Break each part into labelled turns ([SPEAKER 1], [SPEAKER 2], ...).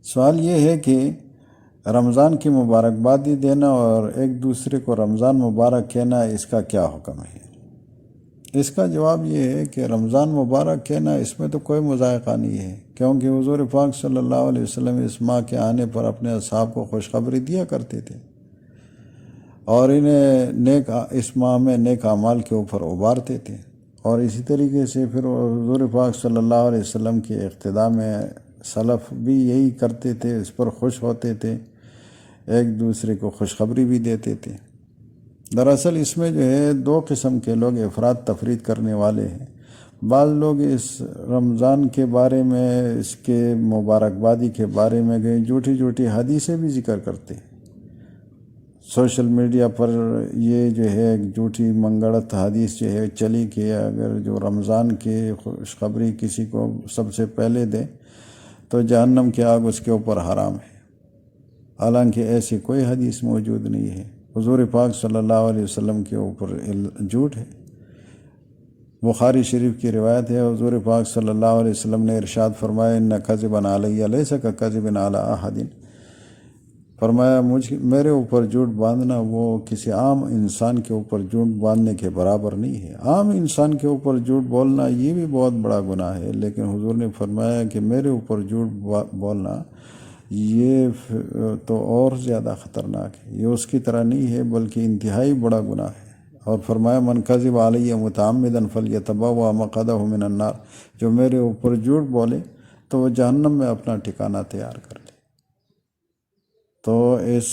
[SPEAKER 1] سوال یہ ہے کہ رمضان کی مبارکبادی دینا اور ایک دوسرے کو رمضان مبارک کہنا، اس کا کیا حکم ہے؟ اس کا جواب یہ ہے کہ رمضان مبارک کہنا اس میں تو کوئی مذائقہ نہیں ہے، کیونکہ حضور پاک صلی اللہ علیہ وسلم اس ماہ کے آنے پر اپنے اصحاب کو خوشخبری دیا کرتے تھے اور انہیں اس ماہ میں نیک اعمال کے اوپر ابھارتے تھے، اور اسی طریقے سے پھر حضور پاک صلی اللہ علیہ وسلم کے اقتداء میں سلف بھی یہی کرتے تھے، اس پر خوش ہوتے تھے، ایک دوسرے کو خوشخبری بھی دیتے تھے۔ دراصل اس میں جو ہے دو قسم کے لوگ افراد تفرید کرنے والے ہیں۔ بعض لوگ اس رمضان کے بارے میں، اس کے مبارکبادی کے بارے میں جھوٹی حدیثیں بھی ذکر کرتے ہیں۔ سوشل میڈیا پر یہ جو ہے ایک جھوٹی منگڑت حدیث جو ہے چلی کہ اگر جو رمضان کی خوشخبری کسی کو سب سے پہلے دے تو جہنم کی آگ اس کے اوپر حرام ہے، حالانکہ ایسی کوئی حدیث موجود نہیں ہے۔ حضور پاک صلی اللہ علیہ وسلم کے اوپر جھوٹ ہے۔ بخاری شریف کی روایت ہے، حضور پاک صلی اللہ علیہ وسلم نے ارشاد فرمایا، ان کذبا علی لیس کذب علی احد، فرمایا میرے اوپر جھوٹ باندھنا وہ کسی عام انسان کے اوپر جھوٹ باندھنے کے برابر نہیں ہے۔ عام انسان کے اوپر جھوٹ بولنا یہ بھی بہت بڑا گناہ ہے، لیکن حضور نے فرمایا کہ میرے اوپر جھوٹ بولنا یہ تو اور زیادہ خطرناک ہے، یہ اس کی طرح نہیں ہے بلکہ انتہائی بڑا گناہ ہے۔ اور فرمایا من کذب علی متعمدا فلیتبوأ مقعدہ من النار، جو میرے اوپر جھوٹ بولے تو وہ جہنم میں اپنا ٹھکانہ تیار کر لے۔ تو اس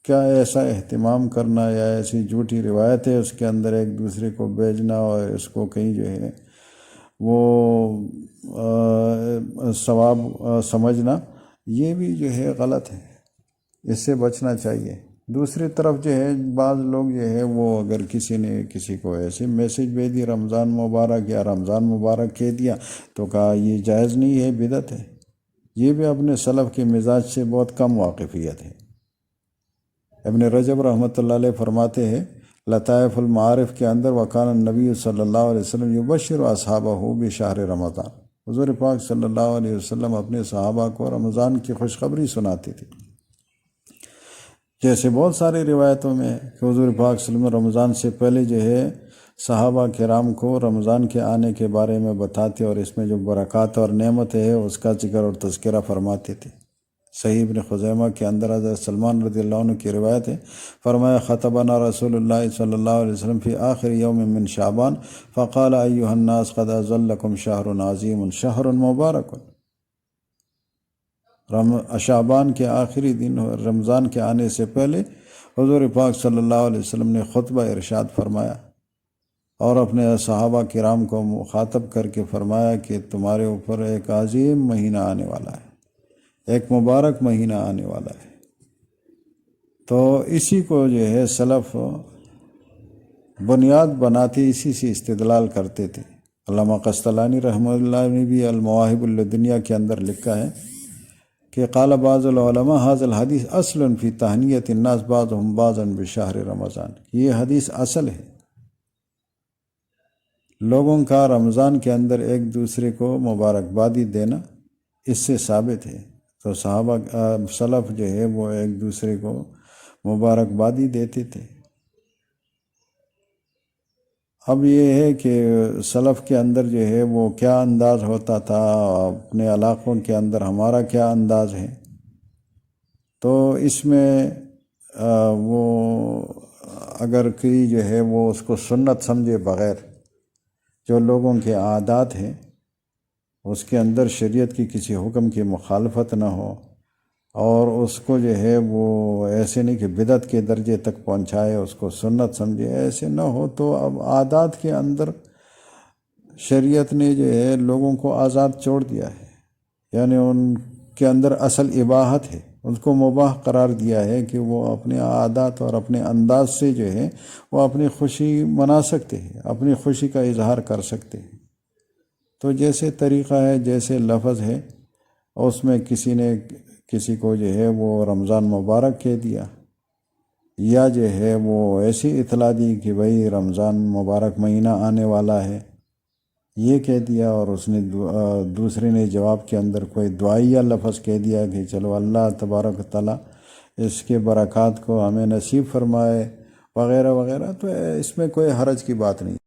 [SPEAKER 1] کا ایسا اہتمام کرنا یا ایسی جھوٹی روایتیں اس کے اندر ایک دوسرے کو بھیجنا اور اس کو کہیں جو ہے وہ ثواب سمجھنا، یہ بھی جو ہے غلط ہے، اس سے بچنا چاہیے۔ دوسری طرف جو ہے بعض لوگ جو ہے وہ اگر کسی نے کسی کو ایسے میسیج بھیج دی رمضان مبارک یا رمضان مبارک کہہ دیا تو کہا یہ جائز نہیں ہے، بدعت ہے۔ یہ بھی اپنے سلف کے مزاج سے بہت کم واقفیت ہے۔ ابن رجب رحمۃ اللہ علیہ فرماتے ہیں لطائف المعارف کے اندر، وکان النبی صلی اللہ علیہ وسلم یبشر اصحابہ بشہر رمضان، حضور پاک صلی اللہ علیہ وسلم اپنے صحابہ کو رمضان کی خوشخبری سناتے تھے۔ جیسے بہت ساری روایتوں میں کہ حضور پاک صلی اللہ علیہ وسلم رمضان سے پہلے جو ہے صحابہ کرام کو رمضان کے آنے کے بارے میں بتاتے اور اس میں جو برکات اور نعمت ہے اس کا ذکر اور تذکرہ فرماتے تھے۔ صحیح ابن خزیمہ کے اندر حضرت سلمان رضی اللہ عنہ کی روایت ہے، فرمایا خطبنا رسول اللہ صلی اللہ علیہ وسلم فی آخر یوم من شعبان فقال ایھا الناس قد اظلکم شہر عظیم شہر مبارک۔ شعبان کے آخری دن رمضان کے آنے سے پہلے حضور پاک صلی اللہ علیہ وسلم نے خطبہ ارشاد فرمایا اور اپنے صحابہ کرام کو مخاطب کر کے فرمایا کہ تمہارے اوپر ایک عظیم مہینہ آنے والا ہے، ایک مبارک مہینہ آنے والا ہے۔ تو اسی کو جو ہے سلف بنیاد بناتے اسی سے استدلال کرتے تھے۔ علامہ قسطلانی رحمہ اللہ نے بھی المواہب اللدنیہ کے اندر لکھا ہے کہ قال بعض العلماء هذا الحدیث اصل فی تہنیت الناس بعضهم بعضا بشہر رمضان، یہ حدیث اصل ہے لوگوں کا رمضان کے اندر ایک دوسرے کو مبارکبادی دینا، اس سے ثابت ہے۔ تو صحابہ سلف جو ہے وہ ایک دوسرے کو مبارکبادی دیتے تھے۔ اب یہ ہے کہ سلف کے اندر جو ہے وہ کیا انداز ہوتا تھا، اپنے علاقوں کے اندر ہمارا کیا انداز ہے، تو اس میں وہ اگر کوئی جو ہے وہ اس کو سنت سمجھے بغیر، جو لوگوں کے عادات ہیں اس کے اندر شریعت کی کسی حکم کی مخالفت نہ ہو، اور اس کو جو ہے وہ ایسے نہیں کہ بدعت کے درجے تک پہنچائے، اس کو سنت سمجھے، ایسے نہ ہو تو اب عادات کے اندر شریعت نے جو ہے لوگوں کو آزاد چھوڑ دیا ہے، یعنی ان کے اندر اصل اباحت ہے، ان کو مباح قرار دیا ہے کہ وہ اپنے عادات اور اپنے انداز سے جو ہے وہ اپنی خوشی منا سکتے ہیں، اپنی خوشی کا اظہار کر سکتے ہیں۔ تو جیسے طریقہ ہے، جیسے لفظ ہے، اس میں کسی نے کسی کو جو ہے وہ رمضان مبارک کہہ دیا، یا جو ہے وہ ایسی اطلاع دی کہ بھئی رمضان مبارک مہینہ آنے والا ہے، یہ کہہ دیا، اور اس نے دوسرے نے جواب کے اندر کوئی دعائیہ لفظ کہہ دیا کہ چلو اللہ تبارک و تعالیٰ اس کے برکات کو ہمیں نصیب فرمائے وغیرہ وغیرہ، تو اس میں کوئی حرج کی بات نہیں۔